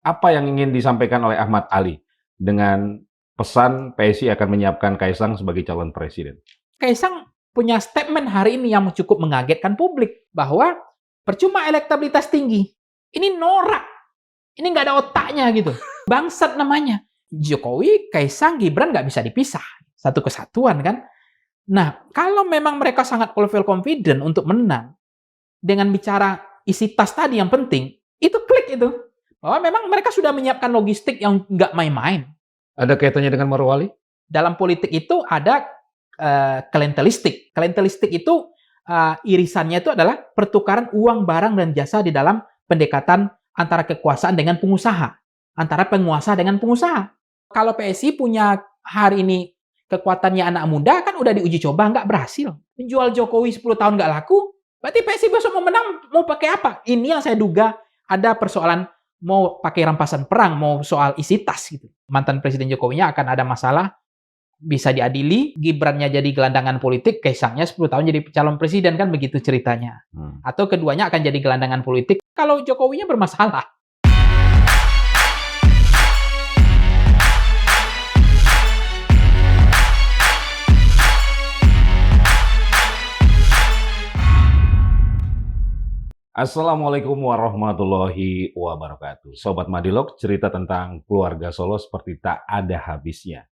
Apa yang ingin disampaikan oleh Ahmad Ali dengan pesan PSI akan menyiapkan Kaisang sebagai calon presiden? Kaisang punya statement hari ini yang cukup mengagetkan publik bahwa percuma elektabilitas tinggi, ini norak, ini nggak ada otaknya gitu, bangsat namanya. Jokowi, Kaisang, Gibran nggak bisa dipisah, satu kesatuan kan. Nah, kalau memang mereka sangat level confident untuk menang dengan bicara isi tas tadi yang penting, itu klik itu. Bahwa memang mereka sudah menyiapkan logistik yang nggak main-main. Ada kaitannya dengan Morowali? Dalam politik itu ada klientelistik. Klientelistik itu irisannya itu adalah pertukaran uang, barang, dan jasa di dalam pendekatan antara kekuasaan dengan pengusaha. Antara penguasa dengan pengusaha. Kalau PSI punya hari ini kekuatannya anak muda, kan udah diuji coba, nggak berhasil. Menjual Jokowi 10 tahun nggak laku, berarti PSI besok mau menang, mau pakai apa? Ini yang saya duga ada persoalan mau pakai rampasan perang, mau soal isi tas gitu. Mantan Presiden Jokowinya akan ada masalah, bisa diadili, Gibrannya jadi gelandangan politik, Kaisangnya 10 tahun jadi calon presiden, kan begitu ceritanya. Atau keduanya akan jadi gelandangan politik kalau Jokowinya bermasalah. Assalamualaikum warahmatullahi wabarakatuh. Sobat Madilog, cerita tentang keluarga Solo seperti tak ada habisnya.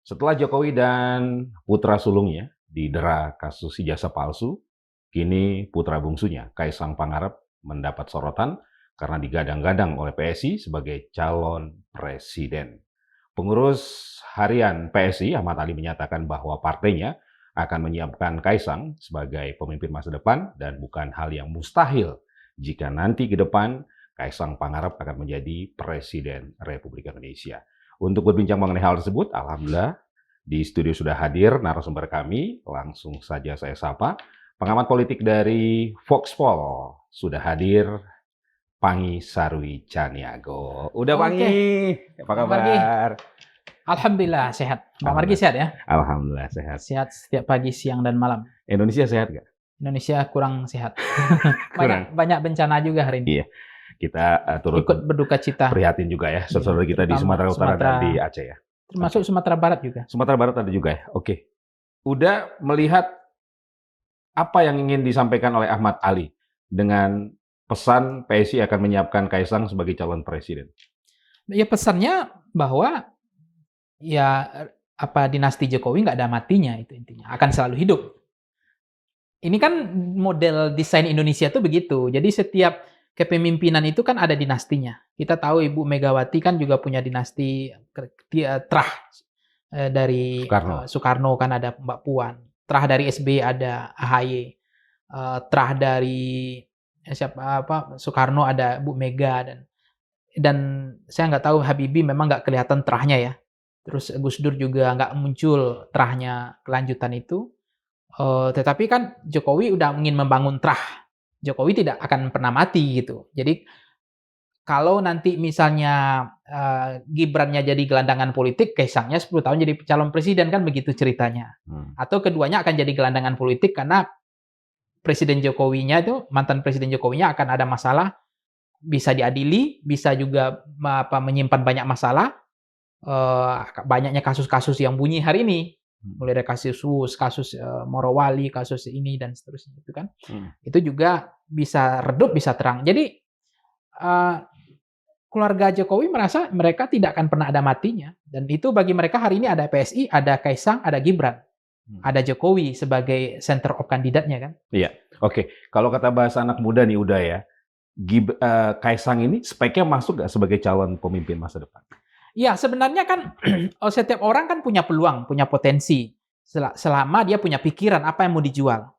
Setelah Jokowi dan putra sulungnya didera kasus ijazah palsu, kini putra bungsunya, Kaisang Pangarep, mendapat sorotan karena digadang-gadang oleh PSI sebagai calon presiden. Pengurus harian PSI, Ahmad Ali, menyatakan bahwa partainya akan menyiapkan Kaisang sebagai pemimpin masa depan dan bukan hal yang mustahil jika nanti ke depan Kaisang Pangarep akan menjadi Presiden Republik Indonesia. Untuk berbincang mengenai hal tersebut, alhamdulillah di studio sudah hadir narasumber kami. Langsung saja saya sapa pengamat politik dari Voxpol. Sudah hadir Panggi Sarwi Caniago. Udah Panggi, apa kabar? Alhamdulillah sehat. Bang Margi sehat ya? Alhamdulillah sehat. Sehat setiap pagi, siang, dan malam. Indonesia sehat nggak? Indonesia kurang sehat. banyak bencana juga hari ini. Iya, kita turut ikut berduka cita. Prihatin juga ya, saudara kita di Sumatera Utara dan di Aceh ya. Termasuk Sumatera Barat juga. Sumatera Barat ada juga ya. Oke. Udah melihat apa yang ingin disampaikan oleh Ahmad Ali dengan pesan PSI akan menyiapkan Kaisang sebagai calon presiden? Ya pesannya bahwa ya dinasti Jokowi nggak ada matinya, itu intinya. Akan selalu hidup. Ini kan model desain Indonesia tuh begitu. Jadi setiap kepemimpinan itu kan ada dinastinya. Kita tahu Ibu Megawati kan juga punya dinasti terah dari Soekarno kan ada Mbak Puan. Terah dari SBY ada AHY. Terah dari Soekarno ada Bu Mega dan saya nggak tahu Habibie memang nggak kelihatan terahnya ya. Terus Gus Dur juga nggak muncul terahnya kelanjutan itu. Tetapi kan Jokowi udah ingin membangun terah. Jokowi tidak akan pernah mati gitu. Jadi kalau nanti misalnya Gibrannya jadi gelandangan politik, Kaisangnya 10 tahun jadi calon presiden, kan begitu ceritanya. Atau keduanya akan jadi gelandangan politik karena Presiden Jokowinya itu, mantan Presiden Jokowinya akan ada masalah, bisa diadili, bisa juga menyimpan banyak masalah. Banyaknya kasus-kasus yang bunyi hari ini. Mulai dari kasus Morowali, kasus ini dan seterusnya itu kan. Itu juga bisa redup, bisa terang. Jadi keluarga Jokowi merasa mereka tidak akan pernah ada matinya, dan itu bagi mereka hari ini ada PSI, ada Kaisang, ada Gibran. Ada Jokowi sebagai center of kandidatnya kan. Iya. Oke. Kalau kata bahasa anak muda nih udah ya. Kaisang ini speknya masuk nggak sebagai calon pemimpin masa depan? Ya, sebenarnya kan setiap orang kan punya peluang, punya potensi. Selama dia punya pikiran apa yang mau dijual.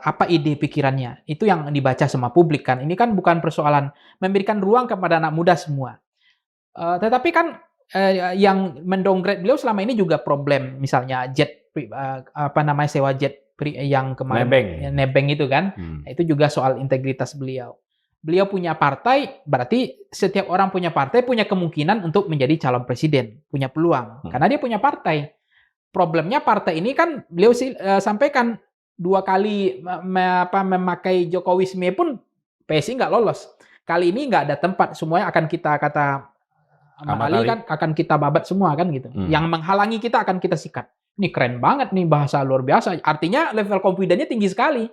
Apa ide pikirannya. Itu yang dibaca sama publik kan. Ini kan bukan persoalan memberikan ruang kepada anak muda semua. Tetapi kan yang mendowngrade beliau selama ini juga problem. Misalnya sewa jet yang kemarin nebeng itu kan. Itu juga soal integritas beliau. Beliau punya partai, berarti setiap orang punya partai, punya kemungkinan untuk menjadi calon presiden, punya peluang. Karena dia punya partai. Problemnya partai ini kan beliau sampaikan 2 kali memakai Jokowisme pun PSI nggak lolos. kali ini nggak ada tempat, semuanya akan kita kata Ahmad Ali kan akan kita babat semua kan gitu. Yang menghalangi kita akan kita sikat. Ini keren banget nih, bahasa luar biasa. Artinya level confidence-nya tinggi sekali.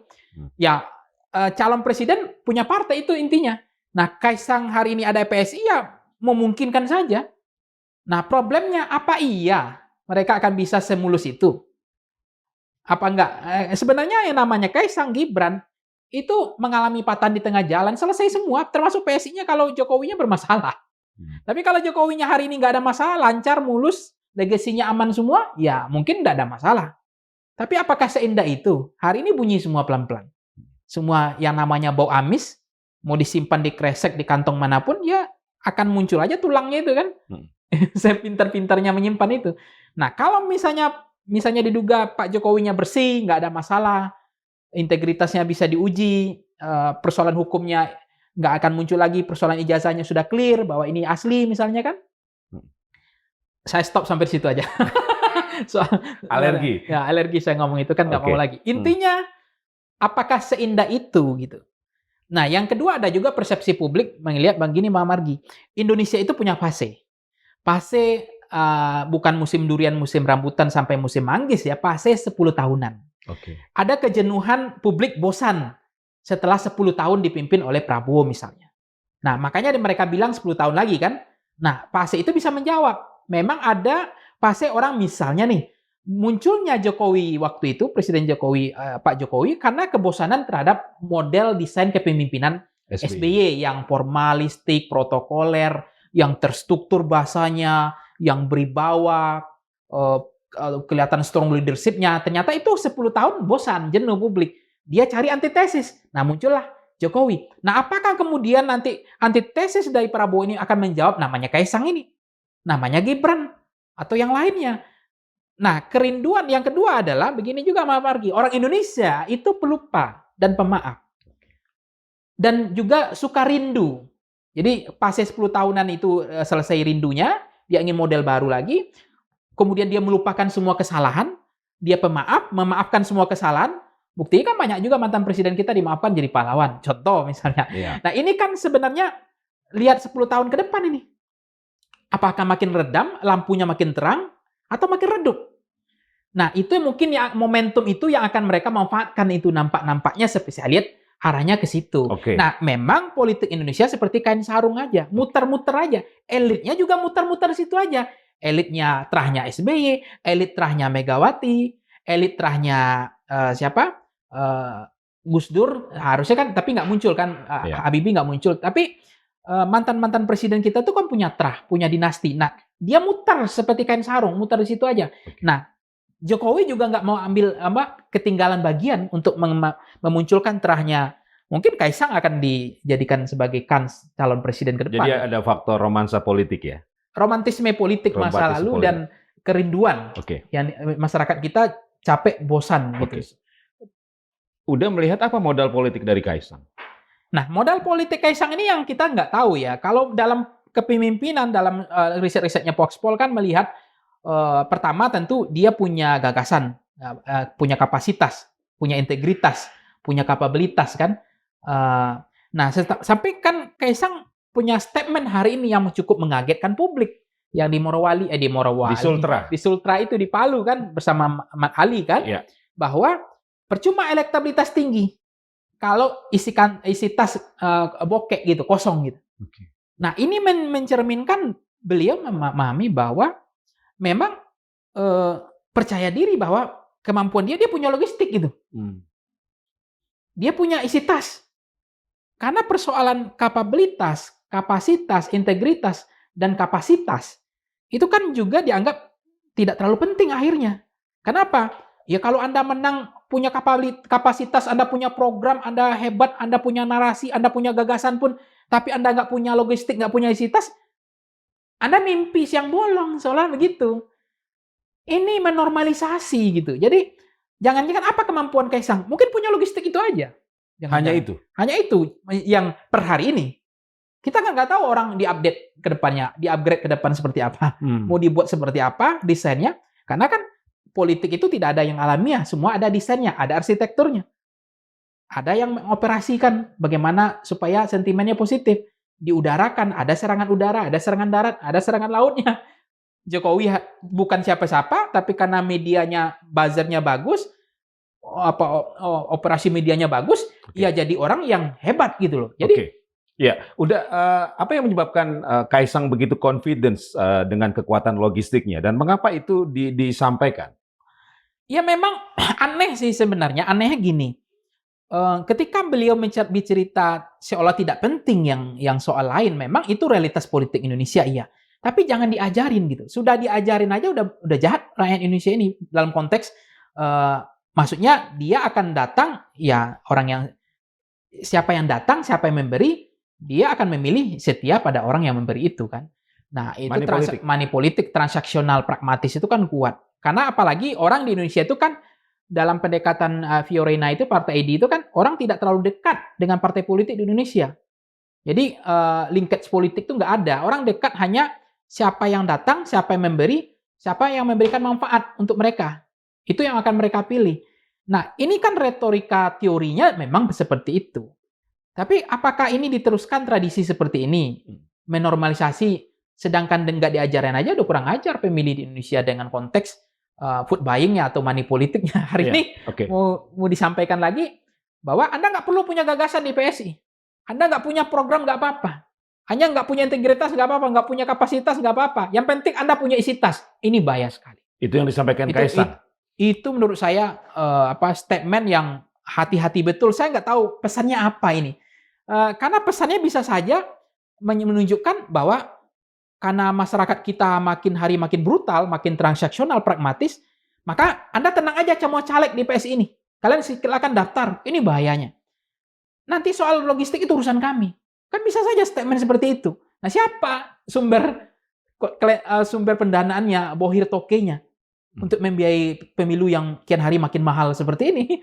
Ya calon presiden punya partai itu intinya. Nah, Kaisang hari ini ada PSI ya memungkinkan saja. Nah, problemnya apa iya mereka akan bisa semulus itu? Apa enggak? Sebenarnya yang namanya Kaisang Gibran itu mengalami patahan di tengah jalan, selesai semua, termasuk PSI-nya kalau Jokowinya bermasalah. Tapi kalau Jokowinya hari ini nggak ada masalah, lancar, mulus, legasinya aman semua, ya mungkin nggak ada masalah. Tapi apakah seindah itu? Hari ini bunyi semua pelan-pelan. Semua yang namanya bau amis, mau disimpan di kresek, di kantong manapun, ya akan muncul aja tulangnya itu kan. Saya pintar-pintarnya menyimpan itu. Nah, kalau misalnya diduga Pak Jokowinya bersih, nggak ada masalah, integritasnya bisa diuji, persoalan hukumnya nggak akan muncul lagi, persoalan ijazahnya sudah clear bahwa ini asli misalnya kan. Saya stop sampai di situ aja. Alergi. Ya, alergi saya ngomong itu kan nggak mau lagi. Intinya, apakah seindah itu gitu. Nah, yang kedua ada juga persepsi publik melihat begini, Pak Margi. Indonesia itu punya fase. Fase bukan musim durian, musim rambutan sampai musim manggis ya, fase 10 tahunan. Ada kejenuhan publik bosan setelah 10 tahun dipimpin oleh Prabowo misalnya. Nah, makanya mereka bilang 10 tahun lagi kan. Nah, fase itu bisa menjawab. Memang ada fase orang misalnya nih, munculnya Jokowi waktu itu, Presiden Jokowi, Pak Jokowi, karena kebosanan terhadap model desain kepemimpinan SBY yang formalistik, protokoler, yang terstruktur bahasanya, yang beribawa, kelihatan strong leadership-nya. Ternyata itu 10 tahun bosan, jenuh publik. Dia cari antitesis. Nah, muncullah Jokowi. Nah, apakah kemudian nanti antitesis dari Prabowo ini akan menjawab namanya Kaisang ini? Namanya Gibran? Atau yang lainnya? Nah, kerinduan yang kedua adalah begini juga, Mas Margi. Orang Indonesia itu pelupa dan pemaaf. Dan juga suka rindu. Jadi, fase 10 tahunan itu selesai rindunya, dia ingin model baru lagi, kemudian dia melupakan semua kesalahan, dia pemaaf, memaafkan semua kesalahan. Buktinya kan banyak juga mantan presiden kita dimaafkan jadi pahlawan. Contoh misalnya. Nah, ini kan sebenarnya lihat 10 tahun ke depan ini. Apakah makin redam, lampunya makin terang, atau makin redup? Nah, itu mungkin ya, momentum itu yang akan mereka manfaatkan itu, nampaknya seperti saya lihat arahnya ke situ. Nah, memang politik Indonesia seperti kain sarung aja, muter-muter aja. Elitnya juga muter-muter situ aja. Elitnya terahnya SBY, elit terahnya Megawati, elit terahnya siapa? Gus Dur harusnya kan, tapi nggak muncul kan, Habibie nggak muncul. Tapi mantan-mantan presiden kita tuh kan punya terah, punya dinasti. Nah, dia muter seperti kain sarung, muter di situ aja. Nah, Jokowi juga nggak mau ambil ketinggalan bagian untuk memunculkan terahnya. Mungkin Kaisang akan dijadikan sebagai kans calon presiden ke depan. Jadi ada faktor romansa politik ya? Romantisme politik masa lalu dan kerinduan yang masyarakat kita capek, bosan gitu. Udah melihat apa modal politik dari Kaisang? Nah, modal politik Kaisang ini yang kita nggak tahu ya. Kalau dalam kepemimpinan, dalam riset-risetnya Voxpol kan melihat pertama tentu dia punya gagasan, punya kapasitas, punya integritas, punya kapabilitas kan. Nah, sampai kan Kaisang punya statement hari ini yang cukup mengagetkan publik. Yang di Morowali, di Sultra itu di Palu kan bersama Ahmad Ali kan, bahwa percuma elektabilitas tinggi kalau isi tas bokek gitu, kosong gitu. Nah, ini mencerminkan beliau memahami bahwa memang percaya diri bahwa kemampuan dia punya logistik gitu. Dia punya isi tas. Karena persoalan kapabilitas, kapasitas, integritas, dan kapasitas itu kan juga dianggap tidak terlalu penting akhirnya. Kenapa? Ya kalau Anda menang, punya kapasitas, Anda punya program, Anda hebat, Anda punya narasi, Anda punya gagasan pun, tapi Anda nggak punya logistik, nggak punya isi tas, Anda mimpi siang bolong, seolah begitu. Ini menormalisasi gitu. Jadi, jangan-jangan apa kemampuan Kaisang? Mungkin punya logistik itu aja. Hanya itu? Hanya itu yang per hari ini. Kita nggak tahu orang diupdate ke depannya, di-upgrade ke depan seperti apa. Mau dibuat seperti apa desainnya. Karena kan politik itu tidak ada yang alamiah. Semua ada desainnya, ada arsitekturnya. ada yang mengoperasikan bagaimana supaya sentimennya positif. Diudarakan, ada serangan udara, ada serangan darat, ada serangan lautnya. Jokowi bukan siapa-siapa, tapi karena medianya, buzzernya bagus, operasi medianya bagus, ya jadi orang yang hebat gitu loh. Jadi ya, udah apa yang menyebabkan Kaisang begitu confidence dengan kekuatan logistiknya dan mengapa itu disampaikan? ya memang aneh sih sebenarnya. Anehnya gini, ketika beliau bercerita seolah tidak penting yang soal lain, memang itu realitas politik Indonesia iya. Tapi jangan diajarin gitu. Sudah diajarin aja udah jahat rakyat Indonesia ini dalam konteks maksudnya dia akan datang ya siapa yang datang, siapa yang memberi, dia akan memilih setia pada orang yang memberi itu kan. Nah, itu money politik transaksional pragmatis itu kan kuat. Karena apalagi orang di Indonesia itu kan dalam pendekatan Fiorina itu Partai ID itu kan orang tidak terlalu dekat dengan partai politik di Indonesia. Jadi linkage politik itu nggak ada. Orang dekat hanya siapa yang datang, siapa yang memberi, siapa yang memberikan manfaat untuk mereka. Itu yang akan mereka pilih. Nah, ini kan retorika teorinya memang seperti itu. Tapi apakah ini diteruskan tradisi seperti ini? Menormalisasi, sedangkan nggak diajarin aja udah kurang ajar pemilih di Indonesia dengan konteks food buying-nya atau money politiknya. Hari ini mau disampaikan lagi bahwa Anda nggak perlu punya gagasan di PSI. Anda nggak punya program nggak apa-apa. Hanya nggak punya integritas nggak apa-apa, nggak punya kapasitas nggak apa-apa. Yang penting Anda punya isi tas. Ini bahaya sekali. Itu yang disampaikan Kaisang. Itu menurut saya statement yang hati-hati betul. Saya nggak tahu pesannya apa ini. Karena pesannya bisa saja menunjukkan bahwa karena masyarakat kita makin hari makin brutal, makin transaksional, pragmatis, maka Anda tenang aja mau caleg di PSI ini. Kalian silakan daftar. Ini bahayanya. Nanti soal logistik itu urusan kami. Kan bisa saja statement seperti itu. Nah, siapa sumber pendanaannya, bohir tokenya untuk membiayai pemilu yang kian hari makin mahal seperti ini?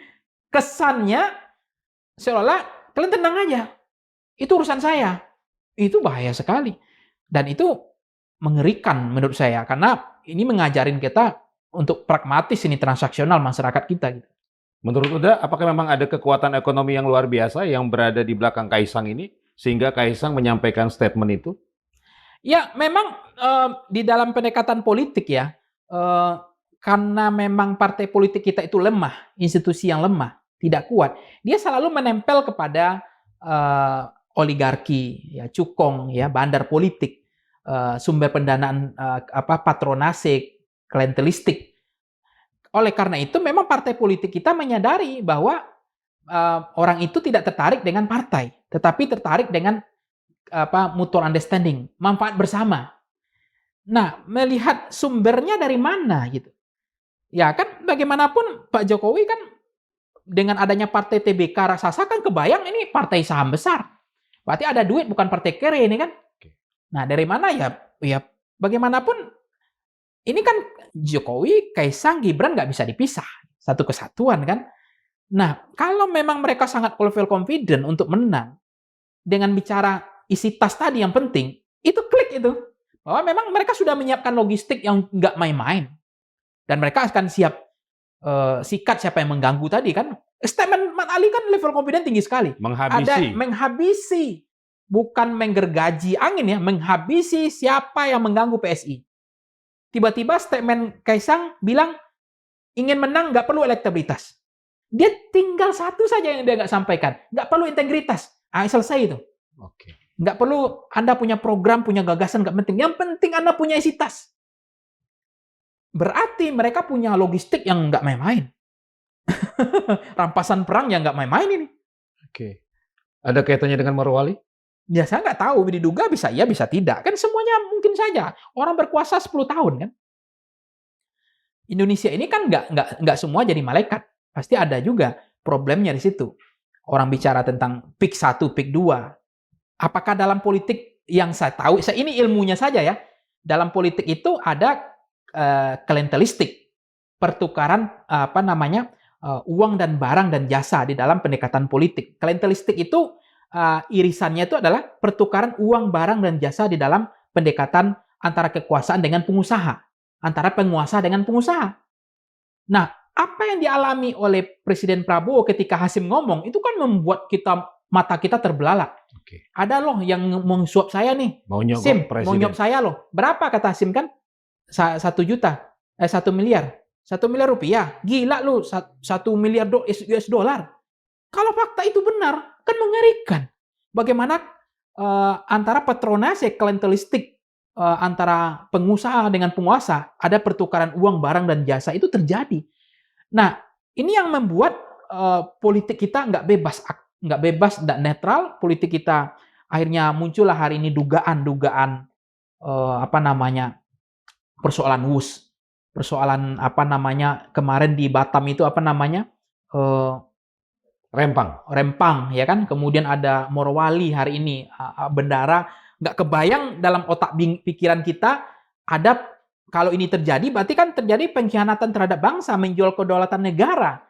Kesannya seolah kalian tenang aja. Itu urusan saya. Itu bahaya sekali. Dan itu mengerikan menurut saya. Karena ini mengajarin kita untuk pragmatis ini transaksional masyarakat kita. Gitu. Menurut Uda, apakah memang ada kekuatan ekonomi yang luar biasa yang berada di belakang Kaisang ini? Sehingga Kaisang menyampaikan statement itu? Ya, memang di dalam pendekatan politik ya, karena memang partai politik kita itu lemah, institusi yang lemah, tidak kuat, dia selalu menempel kepada oligarki, ya, cukong, ya, bandar politik, sumber pendanaan patronase, klientelistik. Oleh karena itu, memang partai politik kita menyadari bahwa orang itu tidak tertarik dengan partai, tetapi tertarik dengan mutual understanding, manfaat bersama. Nah, melihat sumbernya dari mana gitu. Ya kan, bagaimanapun Pak Jokowi kan dengan adanya partai TBK raksasa kan kebayang ini partai saham besar. Berarti ada duit bukan partai kere ini kan. Nah, dari mana ya bagaimanapun ini kan Jokowi, Kaisang, Gibran nggak bisa dipisah. Satu kesatuan kan. Nah, kalau memang mereka sangat level confident untuk menang, dengan bicara isi tas tadi yang penting, itu klik itu. Bahwa memang mereka sudah menyiapkan logistik yang nggak main-main. Dan mereka akan siap sikat siapa yang mengganggu tadi kan. Statement Mat Ali kan level confident tinggi sekali. Menghabisi. Bukan menggergaji angin ya, menghabisi siapa yang mengganggu PSI. Tiba-tiba statement Kaisang bilang ingin menang nggak perlu elektabilitas. Dia tinggal satu saja yang dia nggak sampaikan. Nggak perlu integritas. Selesai itu. Nggak perlu Anda punya program, punya gagasan, nggak penting. Yang penting Anda punya isi tas. Berarti mereka punya logistik yang nggak main-main. Rampasan perang yang nggak main-main ini. Ada kaitannya dengan Morowali? Ya saya nggak tahu, diduga bisa iya, bisa tidak. Kan semuanya mungkin saja. Orang berkuasa 10 tahun kan. Indonesia ini kan nggak semua jadi malaikat. Pasti ada juga problemnya di situ. Orang bicara tentang pick 1, pick 2. Apakah dalam politik yang saya tahu, ini ilmunya saja ya. Dalam politik itu ada klientelistik. Pertukaran uang dan barang dan jasa di dalam pendekatan politik. Klientelistik itu irisannya itu adalah pertukaran uang, barang, dan jasa di dalam pendekatan antara kekuasaan dengan pengusaha. Antara penguasa dengan pengusaha. Nah, apa yang dialami oleh Presiden Prabowo ketika Hasim ngomong, itu kan membuat mata kita terbelalak. Oke. Ada loh yang mau suap saya nih. Mau nyogok Sim, mau presiden. nyuap saya loh. Berapa kata Hasim kan? 1 juta. 1 miliar. 1 miliar rupiah. Gila lu, 1 miliar US dollar. Kalau fakta itu benar, kan mengerikan. Bagaimana antara patronase klientelistik antara pengusaha dengan penguasa, ada pertukaran uang, barang, dan jasa itu terjadi. Nah, ini yang membuat politik kita nggak bebas, nggak netral. Politik kita akhirnya muncullah hari ini dugaan persoalan WUS, persoalan kemarin di Batam itu Rempang, ya kan? Kemudian ada Morowali hari ini, bendara. Nggak kebayang dalam otak pikiran kita ada, kalau ini terjadi, berarti kan terjadi pengkhianatan terhadap bangsa, menjual kedaulatan negara.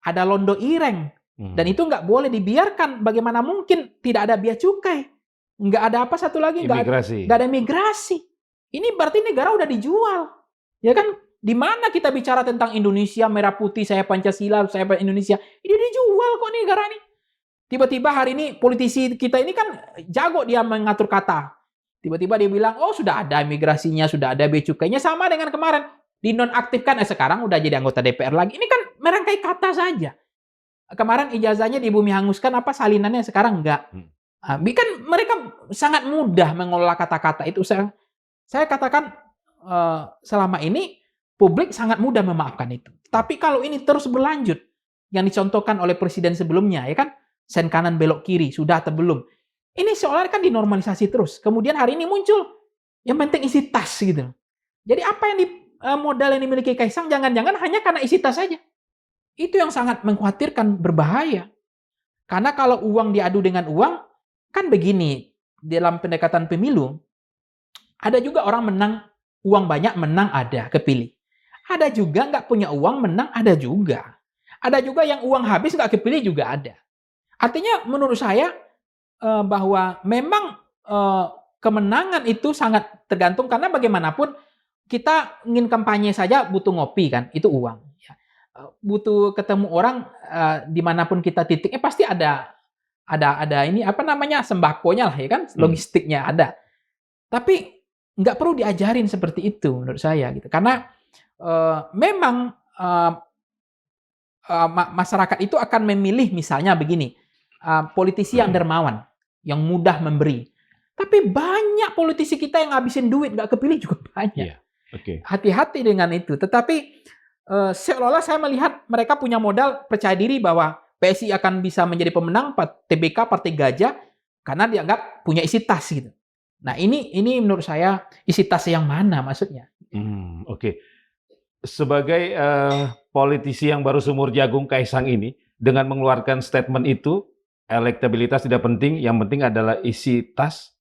Ada londo ireng. Dan itu nggak boleh dibiarkan. Bagaimana mungkin tidak ada bea cukai? Nggak ada apa satu lagi? Nggak ada imigrasi. Ini berarti negara udah dijual. Ya kan? Di mana kita bicara tentang Indonesia, merah putih, saya Pancasila, saya Indonesia. Ini dijual kok negara ini. Tiba-tiba hari ini politisi kita ini kan jago dia mengatur kata. Tiba-tiba dia bilang, oh sudah ada imigrasinya, sudah ada bea cukainya, sama dengan kemarin. Dinonaktifkan, sekarang udah jadi anggota DPR lagi. Ini kan merangkai kata saja. Kemarin ijazahnya di bumi hanguskan, salinannya sekarang enggak. Kan mereka sangat mudah mengelola kata-kata itu. Saya katakan selama ini publik sangat mudah memaafkan itu. Tapi kalau ini terus berlanjut, yang dicontohkan oleh presiden sebelumnya, ya kan, sen kanan belok kiri, sudah atau belum? Ini seolah kan dinormalisasi terus. Kemudian hari ini muncul, yang penting isi tas gitu. Jadi apa yang modal yang dimiliki Kaisang, jangan-jangan hanya karena isi tas saja. Itu yang sangat mengkhawatirkan, berbahaya. Karena kalau uang diadu dengan uang, kan begini, dalam pendekatan pemilu, ada juga orang menang, uang banyak menang ada, kepilih. Ada juga nggak punya uang menang, ada juga. Ada juga yang uang habis nggak kepilih juga ada. Artinya menurut saya bahwa memang kemenangan itu sangat tergantung, karena bagaimanapun kita ingin kampanye saja butuh ngopi kan, itu uang. Butuh ketemu orang dimanapun kita titiknya pasti ada ini sembakonya lah, ya kan, logistiknya ada. Tapi nggak perlu diajarin seperti itu menurut saya gitu, karena memang masyarakat itu akan memilih, misalnya begini, politisi yang dermawan, yang mudah memberi. Tapi banyak politisi kita yang ngabisin duit, nggak kepilih juga banyak. Yeah. Okay. Hati-hati dengan itu. Tetapi seolah-olah saya melihat mereka punya modal, percaya diri bahwa PSI akan bisa menjadi pemenang TBK, Partai Gajah, karena dianggap punya isi tas gitu. Nah ini menurut saya isi tas yang mana maksudnya? Oke. Sebagai politisi yang baru sumur jagung, Kaisang ini dengan mengeluarkan statement itu, elektabilitas tidak penting, yang penting adalah isi tas.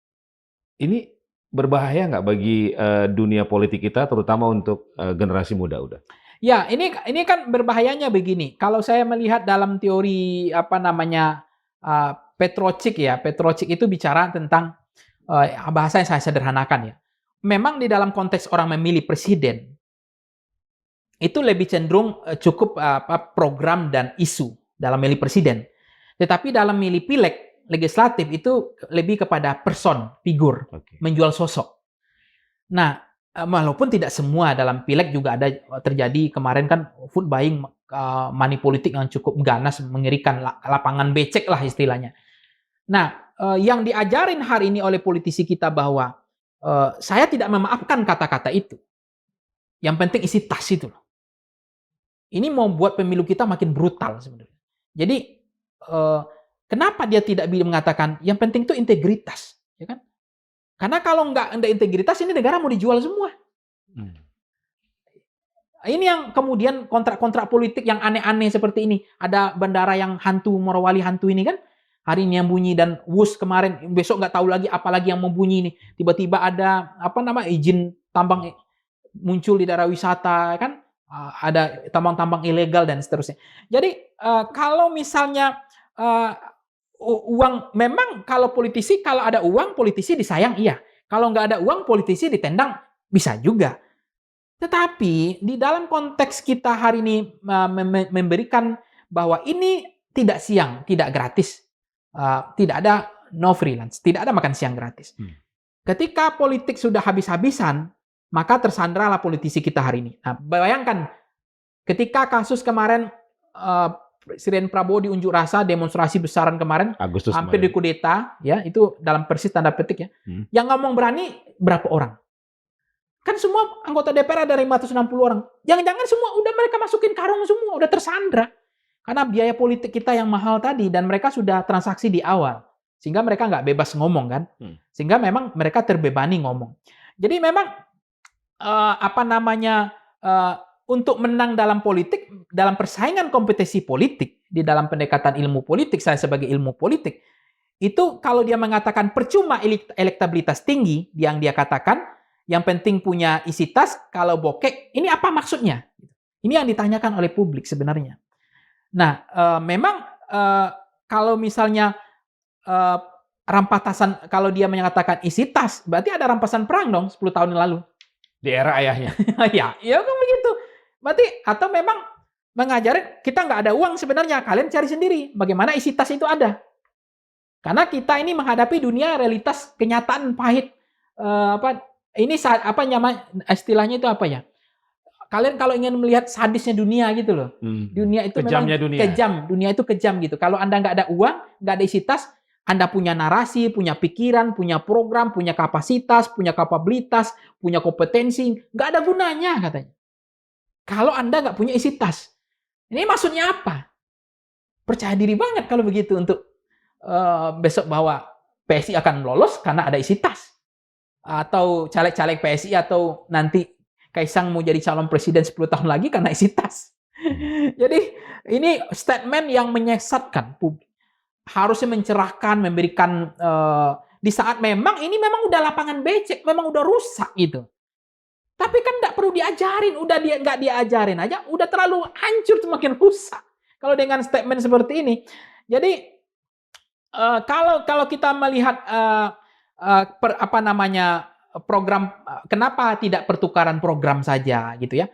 Ini berbahaya nggak bagi dunia politik kita, terutama untuk generasi muda udah? Ya, ini kan berbahayanya begini. Kalau saya melihat dalam teori Petrocik ya, Petrocik itu bicara tentang bahasa yang saya sederhanakan ya. Memang di dalam konteks orang memilih presiden itu lebih cenderung cukup program dan isu dalam milih presiden. Tetapi dalam milih pileg legislatif itu lebih kepada person, figur, menjual sosok. Nah, walaupun tidak semua dalam pileg juga ada terjadi kemarin kan vote buying, money politik yang cukup ganas, mengerikan, lapangan becek lah istilahnya. Nah, yang diajarin hari ini oleh politisi kita bahwa saya tidak memaafkan kata-kata itu. Yang penting isi tas itu loh. Ini mau buat pemilu kita makin brutal sebenarnya. Jadi kenapa dia tidak bisa mengatakan yang penting itu integritas, ya kan? Karena kalau nggak ada integritas, ini negara mau dijual semua. Ini yang kemudian kontrak-kontrak politik yang aneh-aneh seperti ini. Ada bandara yang hantu, Morowali hantu ini kan, hari ini yang bunyi, dan WUS kemarin, besok nggak tahu lagi apalagi yang mau bunyi ini. Tiba-tiba ada izin tambang muncul di daerah wisata kan. Ada tambang-tambang ilegal dan seterusnya. Jadi kalau misalnya uang, memang kalau politisi, kalau ada uang politisi disayang iya. Kalau nggak ada uang politisi ditendang bisa juga. Tetapi di dalam konteks kita hari ini memberikan bahwa ini tidak siang, tidak gratis, tidak ada no freelance, tidak ada makan siang gratis. Ketika politik sudah habis-habisan, maka tersandralah politisi kita hari ini. Nah, bayangkan ketika kasus kemarin Presiden Prabowo diunjuk rasa, demonstrasi besaran kemarin, Agustus hampir kemarin. dikudeta, ya itu dalam persis tanda petik ya. Yang ngomong berani berapa orang? Kan semua anggota DPR ada 560 orang. Jangan-jangan semua udah mereka masukin karung semua, udah tersandra. Karena biaya politik kita yang mahal tadi, dan mereka sudah transaksi di awal. Sehingga mereka nggak bebas ngomong kan. Sehingga memang mereka terbebani ngomong. Jadi memang untuk menang dalam politik, dalam persaingan kompetisi politik, di dalam pendekatan ilmu politik, saya sebagai ilmu politik, itu kalau dia mengatakan percuma elektabilitas tinggi, yang dia katakan, yang penting punya isi tas, kalau bokek, ini apa maksudnya? Ini yang ditanyakan oleh publik sebenarnya. Nah, memang kalau misalnya rampasan, kalau dia menyatakan isi tas, berarti ada rampasan perang dong 10 tahun yang lalu. Di era ayahnya. ya kan begitu. Berarti, atau memang mengajarin, kita nggak ada uang sebenarnya, kalian cari sendiri. Bagaimana isi tas itu ada. Karena kita ini menghadapi dunia realitas kenyataan pahit. Ini istilahnya itu apa ya? Kalian kalau ingin melihat sadisnya dunia gitu loh. Dunia itu Kejamnya memang dunia. kejam. Dunia itu kejam gitu. Kalau Anda nggak ada uang, nggak ada isi tas, Anda punya narasi, punya pikiran, punya program, punya kapasitas, punya kapabilitas, punya kompetensi, nggak ada gunanya katanya. Kalau Anda nggak punya isi tas. Ini maksudnya apa? Percaya diri banget kalau begitu untuk besok bahwa PSI akan lolos karena ada isi tas. Atau caleg-caleg PSI, atau nanti Kaisang mau jadi calon presiden 10 tahun lagi karena isi tas. Jadi ini statement yang menyesatkan publik. Harusnya mencerahkan, memberikan di saat memang ini memang udah lapangan becek, memang udah rusak gitu. Tapi kan nggak perlu diajarin, udah nggak diajarin aja, udah terlalu hancur, semakin rusak. Kalau dengan statement seperti ini, jadi kalau kita melihat program, kenapa tidak pertukaran program saja gitu ya?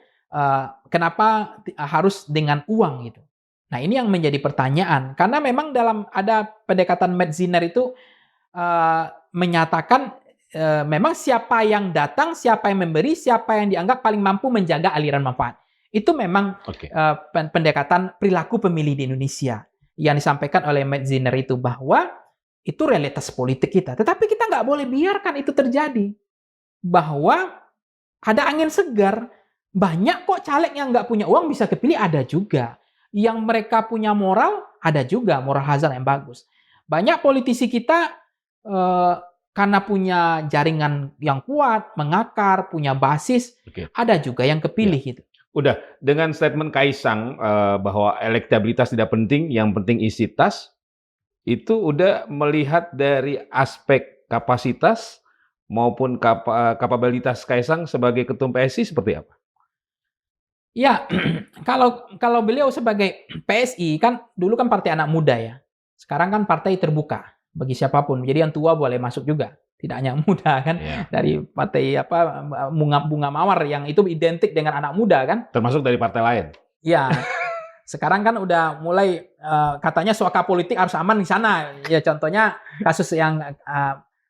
Kenapa harus dengan uang gitu? Nah, ini yang menjadi pertanyaan, karena memang dalam ada pendekatan Metziner itu menyatakan memang siapa yang datang, siapa yang memberi, siapa yang dianggap paling mampu menjaga aliran manfaat. Itu memang pendekatan perilaku pemilih di Indonesia yang disampaikan oleh Metziner itu, bahwa itu realitas politik kita. Tetapi kita nggak boleh biarkan itu terjadi. Bahwa ada angin segar, banyak kok caleg yang nggak punya uang bisa kepilih, ada juga. Yang mereka punya moral, ada juga moral hazard yang bagus. Banyak politisi kita karena punya jaringan yang kuat, mengakar, punya basis, ada juga yang kepilih gitu. Udah, dengan statement Kaisang bahwa elektabilitas tidak penting, yang penting isi tas, itu udah melihat dari aspek kapasitas maupun kapabilitas Kaisang sebagai ketum PSI seperti apa? Ya, kalau beliau sebagai PSI kan dulu kan partai anak muda ya. Sekarang kan partai terbuka bagi siapapun. Jadi yang tua boleh masuk juga, tidak hanya muda kan. Dari partai bunga mawar yang itu identik dengan anak muda kan. Termasuk dari partai lain. Ya. Sekarang kan udah mulai katanya suaka politik harus aman di sana. Ya contohnya kasus yang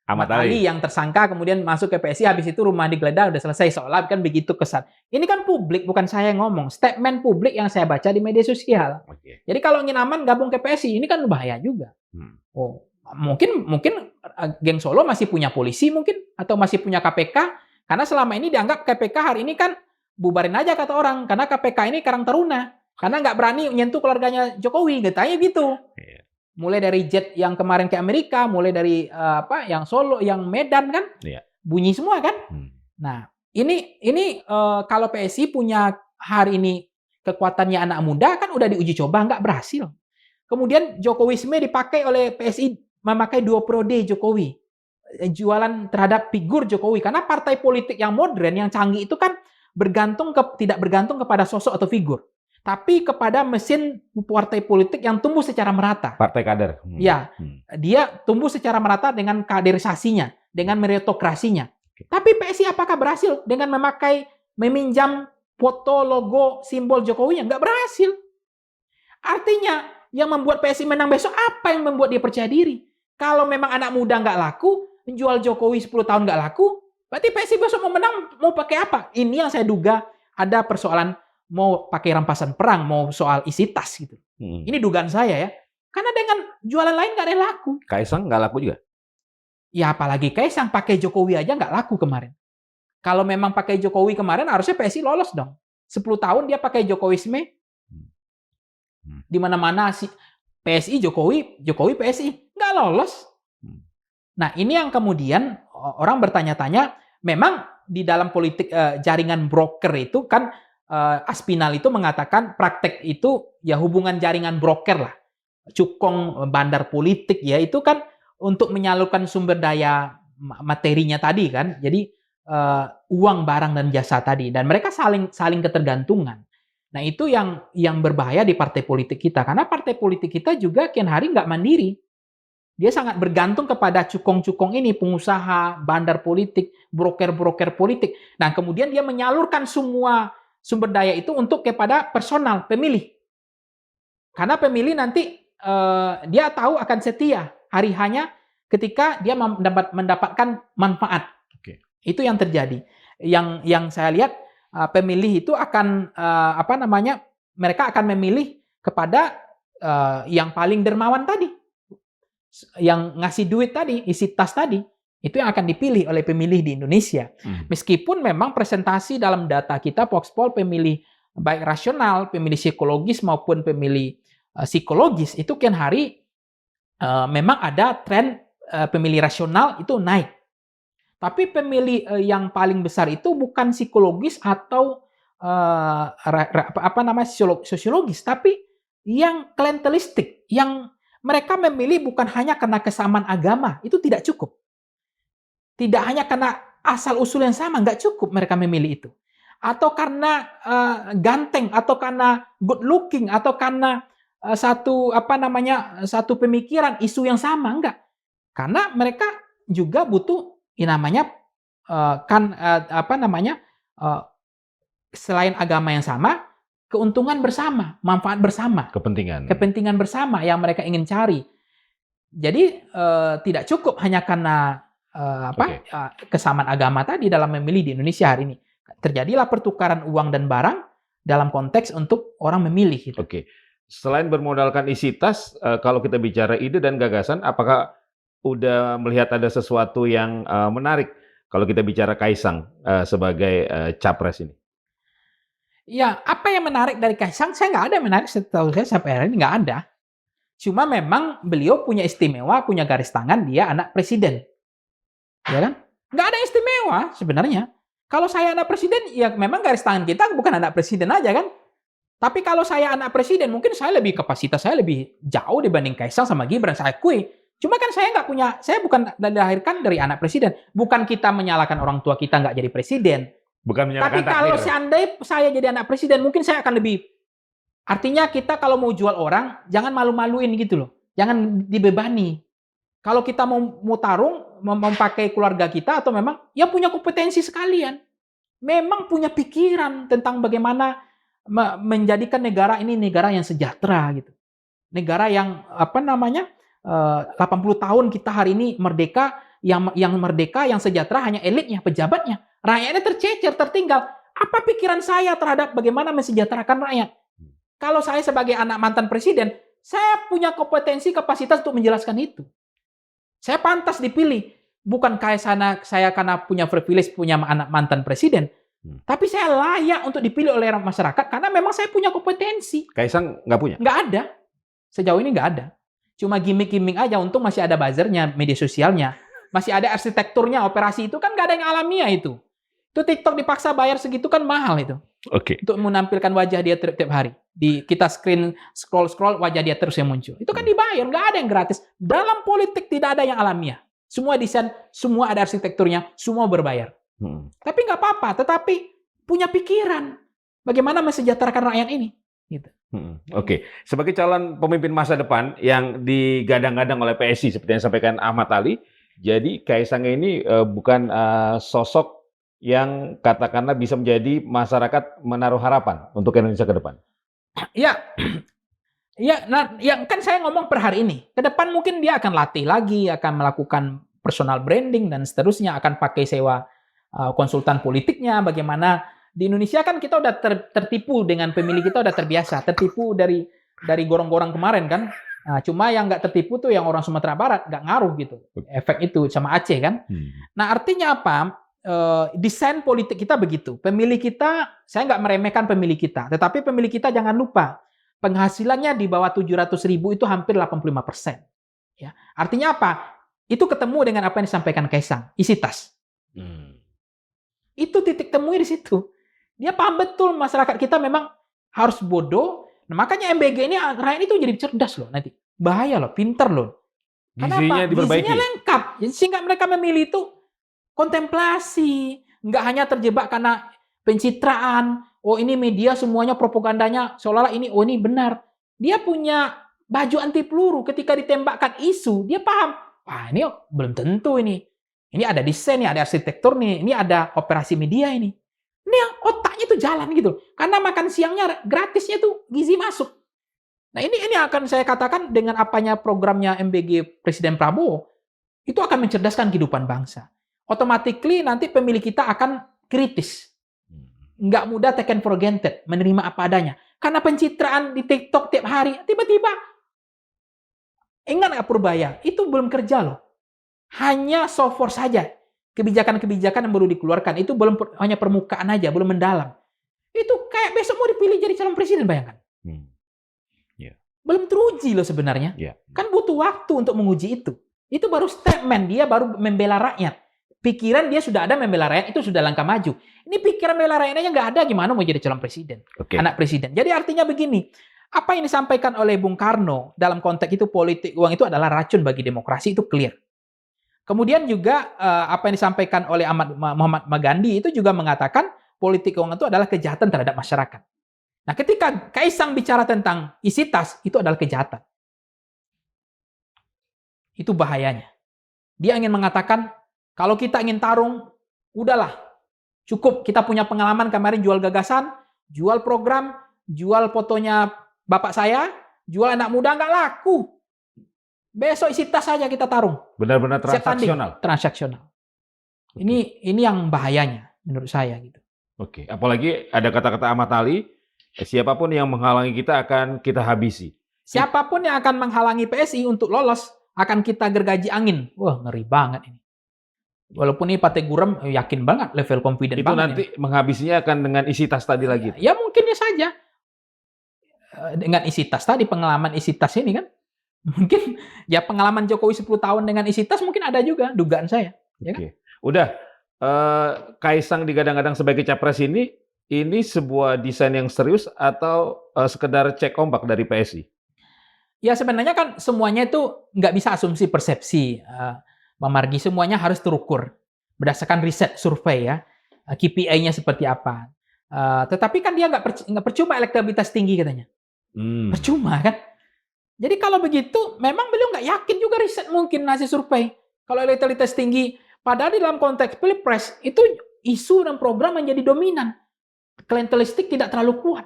Ahmad Ali yang tersangka kemudian masuk ke PSI, habis itu rumah digeledah udah selesai, seolah kan begitu kesan. Ini kan publik, bukan saya yang ngomong, statement publik yang saya baca di media sosial. Jadi kalau ingin aman gabung ke PSI, ini kan bahaya juga. Oh, mungkin geng Solo masih punya polisi mungkin, atau masih punya KPK, karena selama ini dianggap KPK hari ini kan bubarin aja kata orang, karena KPK ini Karang Taruna, karena nggak berani menyentuh keluarganya Jokowi, katanya gitu. Mulai dari jet yang kemarin ke Amerika, mulai dari yang Solo, yang Medan kan, bunyi semua kan. Nah, ini kalau PSI punya hari ini kekuatannya anak muda kan udah diuji coba, nggak berhasil. Kemudian Jokowisme dipakai oleh PSI, memakai 2 periode Jokowi, jualan terhadap figur Jokowi, karena partai politik yang modern, yang canggih itu kan tidak bergantung kepada sosok atau figur, tapi kepada mesin partai politik yang tumbuh secara merata. Partai kader. Ya, dia tumbuh secara merata dengan kaderisasinya, dengan meritokrasinya. Tapi PSI apakah berhasil dengan memakai meminjam foto, logo, simbol Jokowi nggak berhasil. Artinya, yang membuat PSI menang besok, apa yang membuat dia percaya diri? Kalau memang anak muda nggak laku, menjual Jokowi 10 tahun nggak laku, berarti PSI besok mau menang, mau pakai apa? Ini yang saya duga ada persoalan mau pakai rampasan perang, mau soal isi tas gitu. Ini dugaan saya ya. Karena dengan jualan lain nggak ada yang laku. Kaisang nggak laku juga? Ya apalagi Kaisang pakai Jokowi aja nggak laku kemarin. Kalau memang pakai Jokowi kemarin, harusnya PSI lolos dong. 10 tahun dia pakai Jokowisme. Di mana-mana si PSI Jokowi, Jokowi PSI. Nggak lolos. Nah ini yang kemudian orang bertanya-tanya, memang di dalam politik jaringan broker itu kan Aspinall itu mengatakan praktek itu ya hubungan jaringan broker lah. Cukong bandar politik ya itu kan untuk menyalurkan sumber daya materinya tadi kan. Jadi uang, barang dan jasa tadi, dan mereka saling ketergantungan. Nah itu yang berbahaya di partai politik kita, karena partai politik kita juga kian hari nggak mandiri. Dia sangat bergantung kepada cukong-cukong ini, pengusaha, bandar politik, broker-broker politik. Nah kemudian dia menyalurkan semua sumber daya itu untuk kepada personal pemilih, karena pemilih nanti dia tahu akan setia hari hanya ketika dia mendapatkan manfaat. Itu yang terjadi. Yang saya lihat pemilih itu akan mereka akan memilih kepada yang paling dermawan tadi, yang ngasih duit tadi, isi tas tadi. Itu yang akan dipilih oleh pemilih di Indonesia. Meskipun memang presentasi dalam data kita Voxpol pemilih baik rasional, pemilih psikologis maupun pemilih psikologis itu kian hari memang ada tren pemilih rasional itu naik. Tapi pemilih yang paling besar itu bukan psikologis atau sosiologis, tapi yang klientelistik, yang mereka memilih bukan hanya karena kesamaan agama, itu tidak cukup. Tidak hanya karena asal-usul yang sama, nggak cukup mereka memilih itu. Atau karena ganteng, atau karena good looking, atau karena satu pemikiran, isu yang sama, enggak. Karena mereka juga butuh selain agama yang sama, keuntungan bersama, manfaat bersama, kepentingan bersama yang mereka ingin cari. Jadi tidak cukup hanya karena kesamaan agama tadi dalam memilih di Indonesia hari ini. Terjadilah pertukaran uang dan barang dalam konteks untuk orang memilih. Gitu. Selain bermodalkan isi tas, kalau kita bicara ide dan gagasan, apakah udah melihat ada sesuatu yang menarik kalau kita bicara Kaisang sebagai capres ini? Ya, apa yang menarik dari Kaisang? Saya nggak ada yang menarik, setahu saya sampai hari ini nggak ada. Cuma memang beliau punya istimewa, punya garis tangan, dia anak presiden. Ya kan? Nggak ada istimewa sebenarnya. Kalau saya anak presiden, ya memang garis tangan kita bukan anak presiden aja kan. Tapi kalau saya anak presiden, mungkin kapasitas saya lebih jauh dibanding Kaisang sama Gibran, saya akui. Cuma kan saya bukan dilahirkan dari anak presiden. Bukan kita menyalahkan orang tua kita nggak jadi presiden. Bukan menyalahkan tapi kalau seandainya saya jadi anak presiden, mungkin saya akan lebih. Artinya kita kalau mau jual orang, jangan malu-maluin gitu loh. Jangan dibebani. Kalau kita mau tarung, memakai keluarga kita atau memang ya punya kompetensi sekalian. Memang punya pikiran tentang bagaimana menjadikan negara ini negara yang sejahtera gitu. Negara yang 80 tahun kita hari ini merdeka, yang merdeka, yang sejahtera hanya elitnya, pejabatnya. Rakyatnya tercecer, tertinggal. Apa pikiran saya terhadap bagaimana mensejahterakan rakyat? Kalau saya sebagai anak mantan presiden, saya punya kompetensi, kapasitas untuk menjelaskan itu. Saya pantas dipilih. Bukan saya karena punya privilege, punya anak mantan presiden. Tapi saya layak untuk dipilih oleh masyarakat karena memang saya punya kompetensi. Kaisang nggak punya? Nggak ada. Sejauh ini nggak ada. Cuma gimmick-gimmick aja, untung masih ada buzzernya, media sosialnya. Masih ada arsitekturnya, operasi itu kan nggak ada yang alamiah itu. Itu TikTok dipaksa bayar segitu kan mahal itu. Untuk menampilkan wajah dia tiap hari. Kita scroll wajah dia terus yang muncul. Itu kan dibayar, nggak ada yang gratis. Dalam politik tidak ada yang alamiah. Semua desain, semua ada arsitekturnya, semua berbayar. Tapi nggak apa-apa, tetapi punya pikiran. Bagaimana mensejahterakan rakyat ini. Gitu. Sebagai calon pemimpin masa depan yang digadang-gadang oleh PSI seperti yang disampaikan Ahmad Ali, jadi Kaisang ini bukan sosok yang katakanlah bisa menjadi masyarakat menaruh harapan untuk Indonesia ke depan? Ya, ya, nah, yang kan saya ngomong per hari ini. Ke depan mungkin dia akan latih lagi, akan melakukan personal branding dan seterusnya, akan pakai sewa konsultan politiknya. Bagaimana di Indonesia kan kita udah tertipu dengan pemilih, kita udah terbiasa, tertipu dari gorong-gorong kemarin kan. Nah, cuma yang nggak tertipu tuh yang orang Sumatera Barat, nggak ngaruh gitu. Efek itu sama Aceh kan. Nah, artinya apa? Desain politik kita begitu. Pemilih kita, saya nggak meremehkan pemilih kita, tetapi pemilih kita jangan lupa penghasilannya di bawah 700.000 itu hampir 85%. Ya. Artinya apa? Itu ketemu dengan apa yang disampaikan Kaisang, isi tas. Itu titik temunya di situ. Dia paham betul masyarakat kita memang harus bodoh. Nah, makanya MBG ini rakyat itu jadi cerdas loh nanti. Bahaya loh, pinter loh. Gizinya diperbaiki. Gizinya lengkap. Sehingga mereka memilih itu kontemplasi. Nggak hanya terjebak karena pencitraan. Oh ini media semuanya propagandanya seolah-olah ini, oh ini benar. Dia punya baju anti peluru ketika ditembakkan isu, dia paham. Wah ini belum tentu ini. Ini ada desain nih, ada arsitektur nih, ini ada operasi media ini. Ini yang otaknya tuh jalan gitu. Karena makan siangnya gratisnya tuh gizi masuk. Nah ini akan saya katakan dengan apanya programnya MBG Presiden Prabowo, itu akan mencerdaskan kehidupan bangsa. Automatically nanti pemilih kita akan kritis. Nggak mudah taken for granted, menerima apa adanya. Karena pencitraan di TikTok tiap hari, tiba-tiba, ingat nggak Purbaya, itu belum kerja loh. Hanya software saja. Kebijakan-kebijakan yang baru dikeluarkan, itu belum hanya permukaan aja, belum mendalam. Itu kayak besok mau dipilih jadi calon presiden, bayangkan. Belum teruji loh sebenarnya. Kan butuh waktu untuk menguji itu. Itu baru statement, dia baru membela rakyat. Pikiran dia sudah ada membela rakyat, itu sudah langkah maju. Ini pikiran membela rakyatnya nggak ada, gimana mau jadi calon presiden, anak presiden. Jadi artinya begini, apa yang disampaikan oleh Bung Karno dalam konteks itu politik uang itu adalah racun bagi demokrasi, itu clear. Kemudian juga apa yang disampaikan oleh Muhammad Magandi itu juga mengatakan politik uang itu adalah kejahatan terhadap masyarakat. Nah ketika Kaisang bicara tentang isi tas, itu adalah kejahatan. Itu bahayanya. Dia ingin mengatakan, kalau kita ingin tarung, udahlah, cukup. Kita punya pengalaman kemarin jual gagasan, jual program, jual fotonya bapak saya, jual anak muda, nggak laku. Besok isi tas saja kita tarung. Benar-benar transaksional. Transaksional. Ini yang bahayanya menurut saya gitu. Oke, apalagi ada kata-kata Ahmad Ali, siapapun yang menghalangi kita akan kita habisi. Siapapun yang akan menghalangi PSI untuk lolos akan kita gergaji angin. Wah, ngeri banget ini. Walaupun ini Partai Gurem yakin banget level confident itu banget. Nanti ini menghabisinya akan dengan isi tas tadi lagi. Ya mungkinnya saja. Dengan isi tas tadi, pengalaman isi tas ini kan. Mungkin ya pengalaman Jokowi 10 tahun dengan isi tas mungkin ada juga, dugaan saya. Ya kan? Udah, Kaisang digadang-gadang sebagai capres ini sebuah desain yang serius atau sekedar cek ombak dari PSI? Ya sebenarnya kan semuanya itu nggak bisa asumsi persepsi. Bang Margi, semuanya harus terukur berdasarkan riset survei ya, KPI-nya seperti apa. Tetapi kan dia nggak percuma elektabilitas tinggi katanya, percuma kan. Jadi kalau begitu, memang beliau nggak yakin juga riset mungkin hasil survei. Kalau elektabilitas tinggi, padahal di dalam konteks pilpres itu isu dan program menjadi dominan, klientelistik tidak terlalu kuat.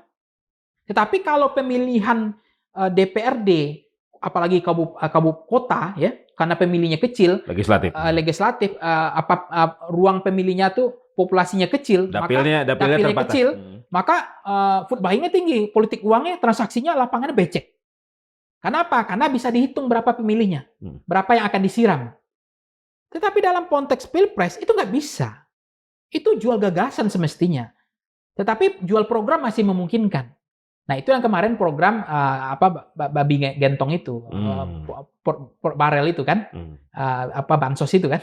Tetapi kalau pemilihan DPRD, apalagi kabupaten kota ya, karena pemilihnya kecil, legislatif, ruang pemilihnya tuh populasinya kecil, dapilnya terbatas. Kecil, maka food buying-nya tinggi, politik uangnya, transaksinya, lapangannya becek. Kenapa? Karena bisa dihitung berapa pemilihnya, berapa yang akan disiram. Tetapi dalam konteks pilpres itu nggak bisa. Itu jual gagasan semestinya. Tetapi jual program masih memungkinkan. Nah itu yang kemarin program babi gentong itu, barel itu kan, bansos itu kan,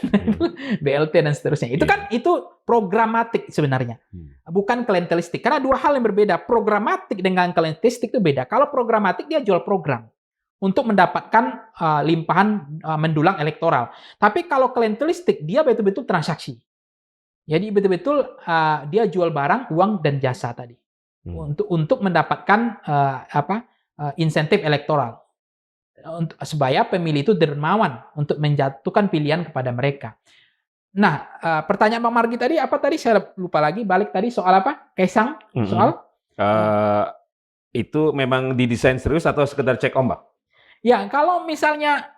BLT dan seterusnya. Itu kan itu programatik sebenarnya, bukan klientelistik. Karena dua hal yang berbeda. Programatik dengan klientelistik itu beda. Kalau programatik dia jual program untuk mendapatkan limpahan mendulang elektoral. Tapi kalau klientelistik dia betul-betul transaksi. Jadi betul-betul dia jual barang, uang dan jasa tadi. Untuk mendapatkan insentif elektoral supaya pemilih itu dermawan untuk menjatuhkan pilihan kepada mereka. Nah, pertanyaan Bang Margi tadi apa tadi? Saya lupa lagi. Balik tadi soal apa? Kaisang? Soal? Eh, itu memang didesain serius atau sekedar cek ombak? Ya, kalau misalnya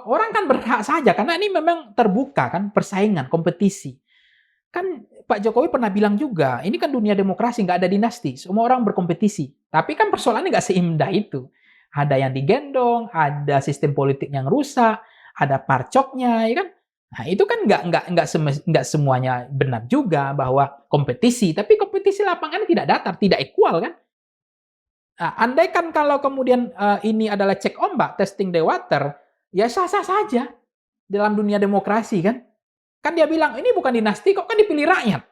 orang kan berhak saja karena ini memang terbuka kan persaingan, kompetisi. Kan Pak Jokowi pernah bilang juga, ini kan dunia demokrasi, nggak ada dinasti, semua orang berkompetisi. Tapi kan persoalannya nggak seindah itu. Ada yang digendong, ada sistem politik yang rusak, ada parcoknya, ya kan? Nah, itu kan nggak semuanya benar juga bahwa kompetisi, tapi kompetisi lapangan tidak datar, tidak equal kan? Nah, andai kan kalau kemudian ini adalah cek ombak, testing the water, ya sah-sah saja dalam dunia demokrasi kan? Kan dia bilang ini bukan dinasti kok, kan dipilih rakyat.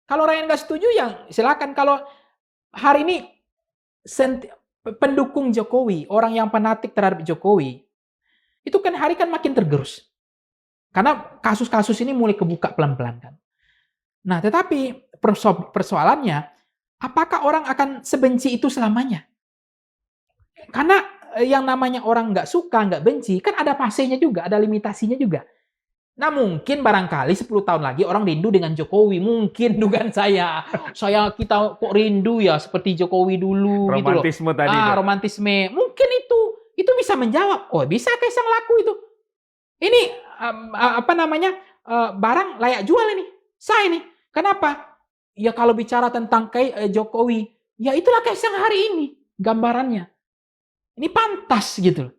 Kalau rakyat nggak setuju ya silakan. Kalau hari ini pendukung Jokowi, orang yang fanatik terhadap Jokowi, itu kan hari kan makin tergerus. Karena kasus-kasus ini mulai kebuka pelan-pelan kan. Nah, tetapi persoalannya, apakah orang akan sebenci itu selamanya? Karena yang namanya orang nggak suka, nggak benci, kan ada fasenya juga, ada limitasinya juga. Nah, mungkin barangkali 10 tahun lagi orang rindu dengan Jokowi. Mungkin dugaan saya. Kita kok rindu ya seperti Jokowi dulu gitu loh. Romantisme tadi tuh. Romantisme. Mungkin itu bisa menjawab. Oh, bisa Kaisang laku itu. Ini barang layak jual ini. Sah ini. Kenapa? Ya kalau bicara tentang Jokowi, ya itulah Kaisang hari ini gambarannya. Ini pantas gitu loh.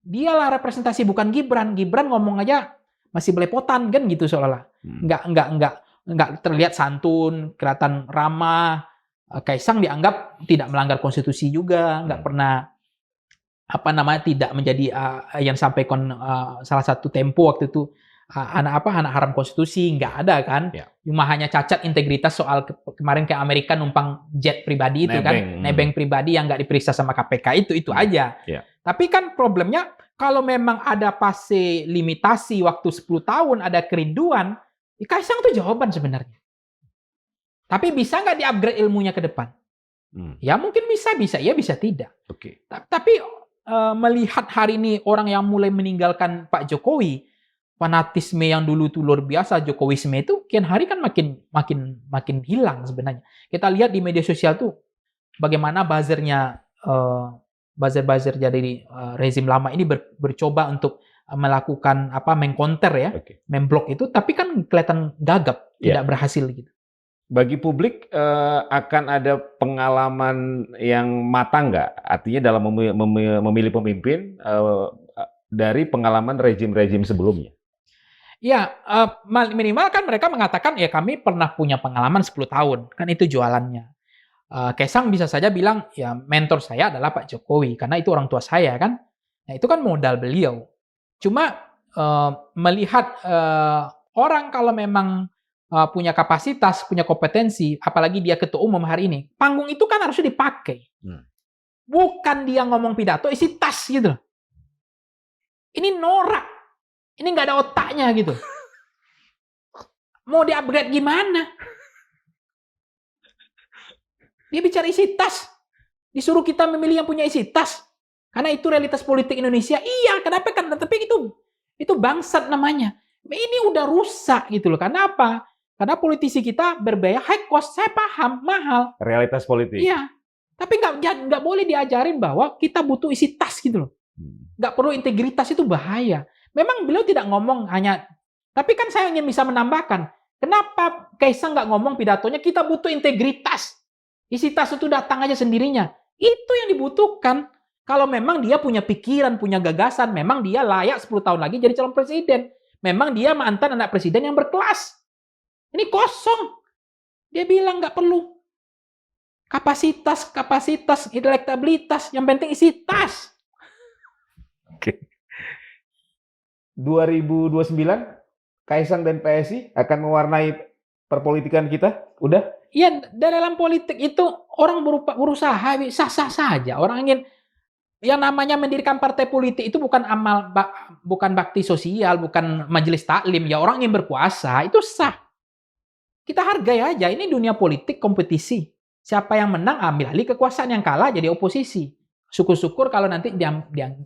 Dialah representasi bukan Gibran. Gibran ngomong aja masih belepotan kan gitu seolah-olah. Nggak terlihat santun, kelihatan ramah. Kaisang dianggap tidak melanggar konstitusi juga, nggak pernah tidak menjadi yang sampaikan salah satu Tempo waktu itu anak haram konstitusi, nggak ada kan. Ya. Cuma hanya cacat integritas soal kemarin ke Amerika numpang jet pribadi itu kan, nebeng pribadi yang nggak diperiksa sama KPK itu aja. Ya. Tapi kan problemnya kalau memang ada fase limitasi waktu 10 tahun, ada kerinduan, Kaisang itu jawaban sebenarnya. Tapi bisa nggak di-upgrade ilmunya ke depan? Ya mungkin bisa, ya bisa tidak. Okay. Tapi melihat hari ini orang yang mulai meninggalkan Pak Jokowi, fanatisme yang dulu tuh luar biasa, Jokowisme itu kian hari kan makin hilang sebenarnya. Kita lihat di media sosial tuh bagaimana buzzer dari rezim lama ini bercoba untuk melakukan mengcounter ya, memblok itu, tapi kan kelihatan gagap, tidak berhasil gitu. Bagi publik akan ada pengalaman yang matang nggak? Artinya dalam memilih pemimpin dari pengalaman rezim-rezim sebelumnya? Ya, minimal kan mereka mengatakan ya kami pernah punya pengalaman 10 tahun, kan itu jualannya. Kaisang bisa saja bilang, ya mentor saya adalah Pak Jokowi, karena itu orang tua saya kan. Nah itu kan modal beliau. Cuma melihat orang kalau memang punya kapasitas, punya kompetensi, apalagi dia ketua umum hari ini, panggung itu kan harusnya dipakai. Bukan dia ngomong pidato, isi tas gitu. Ini norak. Ini nggak ada otaknya gitu. Mau di-upgrade gimana? Dia bicara isi tas. Disuruh kita memilih yang punya isi tas. Karena itu realitas politik Indonesia. Iya, kenapa kan? Tapi itu bangsat namanya. Ini udah rusak gitu loh. Kenapa? Karena politisi kita berbiaya high cost. Saya paham, mahal. Realitas politik. Iya. Tapi nggak boleh diajarin bahwa kita butuh isi tas gitu loh. Nggak perlu integritas, itu bahaya. Memang beliau tidak ngomong hanya. Tapi kan saya ingin bisa menambahkan. Kenapa Kaisang nggak ngomong pidatonya kita butuh integritas? Isi tas itu datang aja sendirinya. Itu yang dibutuhkan. Kalau memang dia punya pikiran, punya gagasan, memang dia layak 10 tahun lagi jadi calon presiden. Memang dia mantan anak presiden yang berkelas. Ini kosong. Dia bilang nggak perlu. Kapasitas, elektabilitas, yang penting isi tas. Oke. 2029, Kaisang dan PSI akan mewarnai perpolitikan kita? Udah? Ya, dalam politik itu orang berusaha sah-sah saja. Orang ingin yang namanya mendirikan partai politik itu bukan bukan bakti sosial, bukan majelis taklim. Ya orang ingin berkuasa, itu sah. Kita hargai aja. Ini dunia politik kompetisi. Siapa yang menang ambil alih kekuasaan, yang kalah jadi oposisi. Syukur-syukur kalau nanti dia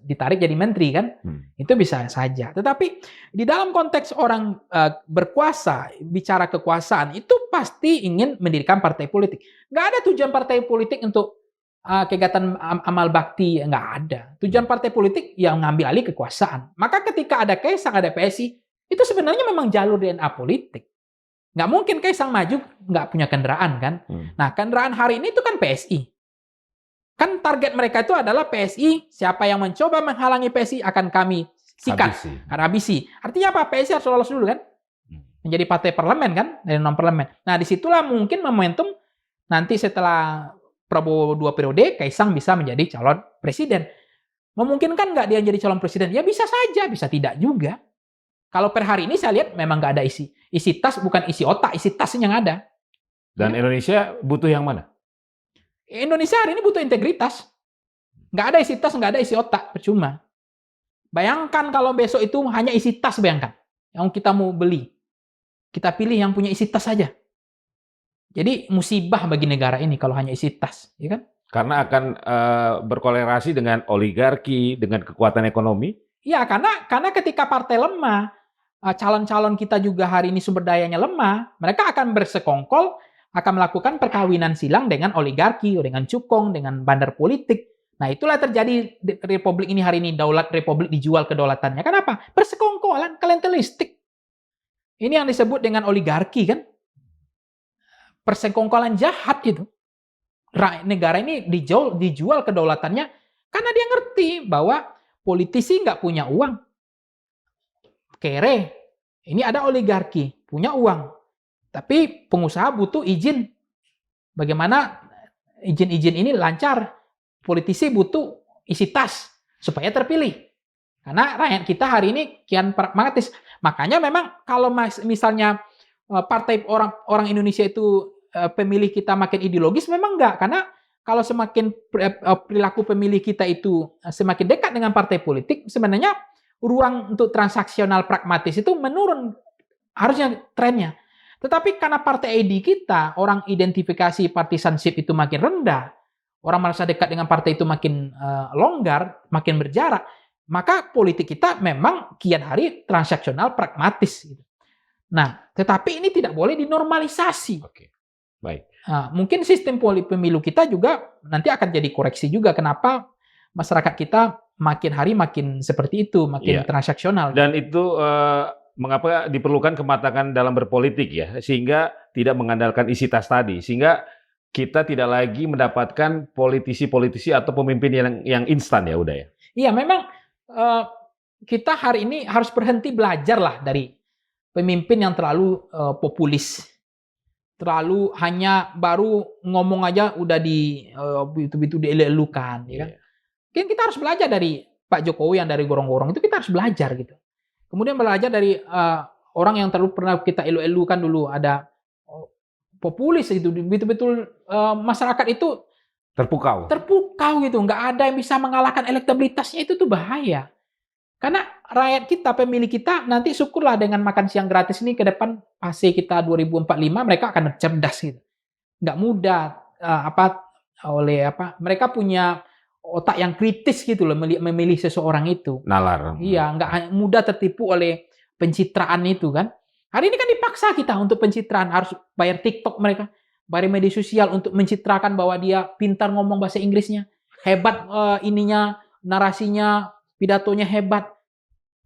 ditarik jadi menteri kan, itu bisa saja. Tetapi di dalam konteks orang berkuasa, bicara kekuasaan, itu pasti ingin mendirikan partai politik. Nggak ada tujuan partai politik untuk kegiatan amal bakti, nggak ada. Tujuan partai politik yang ngambil alih kekuasaan. Maka ketika ada Kaisang, ada PSI, itu sebenarnya memang jalur DNA politik. Nggak mungkin Kaisang maju nggak punya kendaraan kan. Nah, kendaraan hari ini itu kan PSI. Kan target mereka itu adalah PSI, siapa yang mencoba menghalangi PSI akan kami sikat, habisi. Artinya apa? PSI harus lolos dulu kan? Menjadi partai parlemen kan? Dari non-parlemen. Nah, disitulah mungkin momentum nanti setelah Prabowo 2 periode, Kaisang bisa menjadi calon presiden. Memungkinkan nggak dia jadi calon presiden? Ya bisa saja, bisa tidak juga. Kalau per hari ini saya lihat memang nggak ada isi tas, bukan isi otak, isi tas yang ada. Dan Indonesia butuh yang mana? Indonesia hari ini butuh integritas. Nggak ada isi tas, nggak ada isi otak, percuma. Bayangkan kalau besok itu hanya isi tas, bayangkan. Yang kita mau beli. Kita pilih yang punya isi tas saja. Jadi musibah bagi negara ini kalau hanya isi tas, ya kan? Karena akan berkolerasi dengan oligarki, dengan kekuatan ekonomi. Iya, karena ketika partai lemah, calon-calon kita juga hari ini sumber dayanya lemah, mereka akan bersekongkol, akan melakukan perkawinan silang dengan oligarki, dengan cukong, dengan bandar politik. Nah, itulah terjadi di republik ini hari ini, daulat republik dijual kedaulatannya. Kenapa? Persekongkolan, klientelistik. Ini yang disebut dengan oligarki kan? Persekongkolan jahat itu. Negara ini dijual kedaulatannya karena dia ngerti bahwa politisi nggak punya uang. Kere, ini ada oligarki, punya uang. Tapi pengusaha butuh izin. Bagaimana izin-izin ini lancar? Politisi butuh isi tas supaya terpilih. Karena rakyat kita hari ini kian pragmatis. Makanya memang kalau misalnya partai orang Indonesia itu pemilih kita makin ideologis, memang enggak. Karena kalau semakin perilaku pemilih kita itu semakin dekat dengan partai politik, sebenarnya ruang untuk transaksional pragmatis itu menurun. Harusnya trennya. Tetapi karena partai ID kita, orang identifikasi partisanship itu makin rendah, orang merasa dekat dengan partai itu makin longgar, makin berjarak, maka politik kita memang kian hari transaksional pragmatis. Nah, tetapi ini tidak boleh dinormalisasi. Oke, baik. Nah, mungkin sistem pemilu kita juga nanti akan jadi koreksi juga. Kenapa masyarakat kita makin hari makin seperti itu, makin transaksional. Dan itu mengapa diperlukan kematangan dalam berpolitik ya, sehingga tidak mengandalkan isi tas tadi, sehingga kita tidak lagi mendapatkan politisi-politisi atau pemimpin yang instan ya udah ya. Iya, memang kita hari ini harus berhenti belajar lah dari pemimpin yang terlalu populis, terlalu hanya baru ngomong aja udah itu dielu-elukan, ya kan? Mungkin kita harus belajar dari Pak Jokowi yang dari gorong-gorong itu, kita harus belajar gitu. Kemudian belajar dari orang yang terlalu pernah kita elu-elukan dulu, ada populis itu, betul-betul masyarakat itu terpukau gitu, nggak ada yang bisa mengalahkan elektabilitasnya, itu tuh bahaya. Karena rakyat kita, pemilih kita, nanti syukurlah dengan makan siang gratis ini ke depan, pasti kita 2045 mereka akan cerdas gitu. Nggak mudah mereka punya otak yang kritis gitu loh, memilih seseorang itu. Nalar. Iya, nggak mudah tertipu oleh pencitraan itu kan. Hari ini kan dipaksa kita untuk pencitraan, harus bayar TikTok mereka, bayar media sosial untuk mencitrakan bahwa dia pintar ngomong bahasa Inggrisnya, hebat narasinya, pidatonya hebat.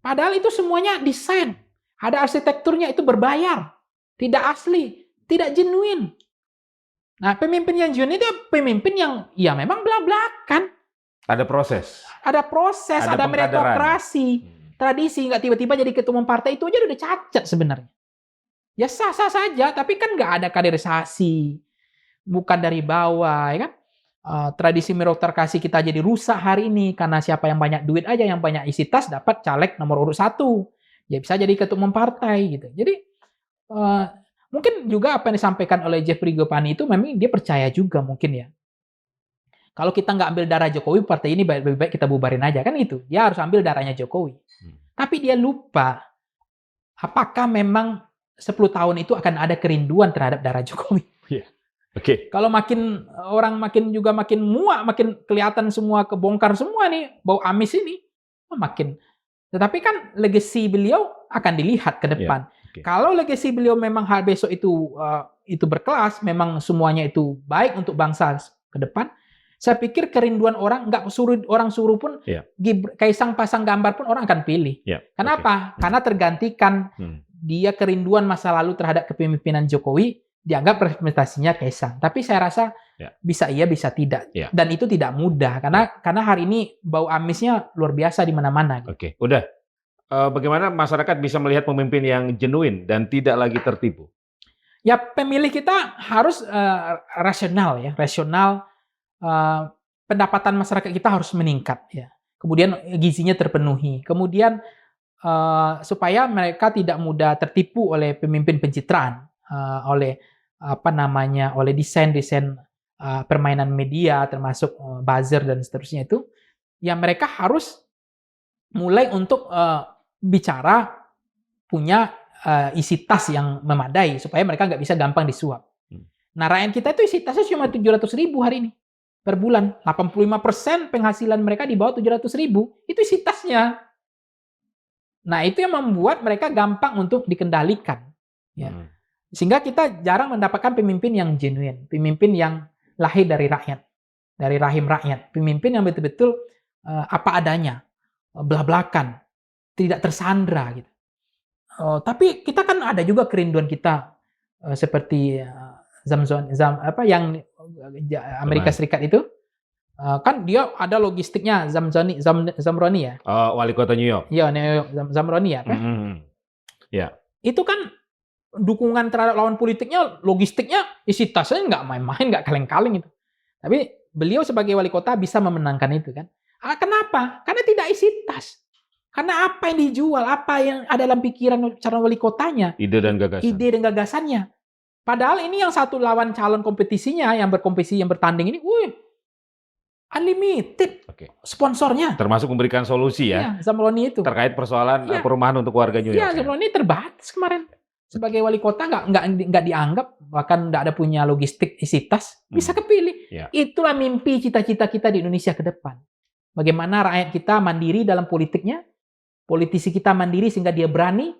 Padahal itu semuanya desain, ada arsitekturnya, itu berbayar, tidak asli, tidak genuine. Nah, pemimpin yang genuine itu pemimpin yang ya memang belak-belakan. Ada proses, ada meritokrasi, tradisi. Nggak tiba-tiba jadi ketua umum partai, itu aja udah cacat sebenarnya. Ya sah-sah saja, tapi kan nggak ada kaderisasi, bukan dari bawah, ya kan? Tradisi meritokrasi kita jadi rusak hari ini karena siapa yang banyak duit aja, yang banyak isi tas dapat caleg nomor urut 1, ya bisa jadi ketua umum partai gitu. Jadi mungkin juga apa yang disampaikan oleh Jeffrey Gopani itu memang dia percaya juga mungkin ya. Kalau kita nggak ambil darah Jokowi, partai ini lebih baik kita bubarin aja, kan gitu. Dia harus ambil darahnya Jokowi. Tapi dia lupa, apakah memang 10 tahun itu akan ada kerinduan terhadap darah Jokowi. Oke. Kalau makin orang makin muak, makin kelihatan semua kebongkar semua nih bau amis ini, makin. Tetapi kan legacy beliau akan dilihat ke depan. Oke. Kalau legacy beliau memang besok itu berkelas, memang semuanya itu baik untuk bangsa ke depan, saya pikir kerinduan orang orang suruh pun Kaisang pasang gambar pun orang akan pilih. Kenapa? Karena tergantikan dia kerinduan masa lalu terhadap kepemimpinan Jokowi dianggap representasinya Kaisang. Tapi saya rasa bisa iya bisa tidak. Dan itu tidak mudah karena hari ini bau amisnya luar biasa di mana-mana. Oke, udah. Bagaimana masyarakat bisa melihat pemimpin yang genuine dan tidak lagi tertipu? Ya pemilih kita harus rasional ya, pendapatan masyarakat kita harus meningkat ya. Kemudian gizinya terpenuhi. Kemudian supaya mereka tidak mudah tertipu oleh pemimpin pencitraan, oleh desain permainan media termasuk buzzer dan seterusnya itu. Ya mereka harus mulai untuk bicara punya isi tas yang memadai supaya mereka nggak bisa gampang disuap. Nah, rakyat kita itu isi tasnya cuma 700.000 hari ini per bulan. 85% penghasilan mereka di bawah 700.000 itu isi tasnya. Nah, itu yang membuat mereka gampang untuk dikendalikan. Ya. Sehingga kita jarang mendapatkan pemimpin yang genuine, pemimpin yang lahir dari rakyat, dari rahim rakyat, pemimpin yang betul-betul apa adanya, belak-belakan, tidak tersandra gitu. Tapi kita kan ada juga kerinduan kita seperti yang Amerika Serikat itu kan dia ada logistiknya Zamroni ya. Wali kota New York. Iya, New York Zamroni ya. Ya. Itu kan dukungan terhadap lawan politiknya, logistiknya isi tasnya nggak main-main, nggak kaleng-kaleng itu. Tapi beliau sebagai wali kota bisa memenangkan itu kan. Kenapa? Karena tidak isi tas. Karena apa yang dijual, apa yang ada dalam pikiran calon wali kotanya. Ide dan gagasannya. Padahal ini yang satu lawan calon kompetisinya, yang berkompetisi, yang bertanding ini, unlimited sponsornya. Termasuk memberikan solusi ya. Iya, Zamroni itu. Terkait persoalan perumahan untuk warga New York. Iya, Zamroni terbatas kemarin. Sebagai wali kota nggak dianggap, bahkan nggak ada punya logistik isi tas, bisa kepilih. Itulah mimpi cita-cita kita di Indonesia ke depan. Bagaimana rakyat kita mandiri dalam politiknya, politisi kita mandiri sehingga dia berani,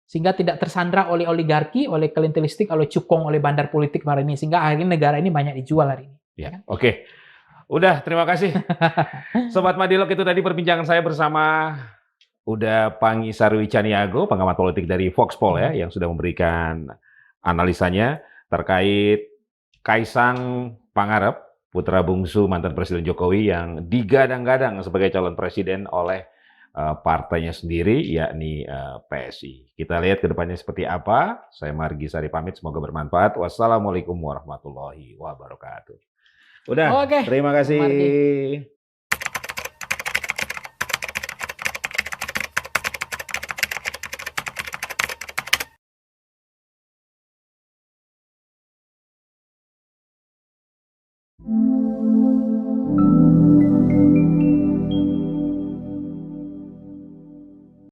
sehingga tidak tersandra oleh oligarki, oleh klientelistik, oleh cukong, oleh bandar politik hari ini, sehingga akhirnya negara ini banyak dijual hari ini. Ya, oke. Udah, terima kasih. Sobat Madilog, itu tadi perbincangan saya bersama Uda Pangisarwi Caniago, pengamat politik dari Voxpol ya, yang sudah memberikan analisanya terkait Kaisang Pangarep, putra bungsu mantan Presiden Jokowi yang digadang-gadang sebagai calon presiden oleh partainya sendiri, yakni PSI. Kita lihat ke depannya seperti apa. Saya Margi Sari pamit, semoga bermanfaat. Wassalamualaikum warahmatullahi wabarakatuh. Udah, terima kasih. Margi.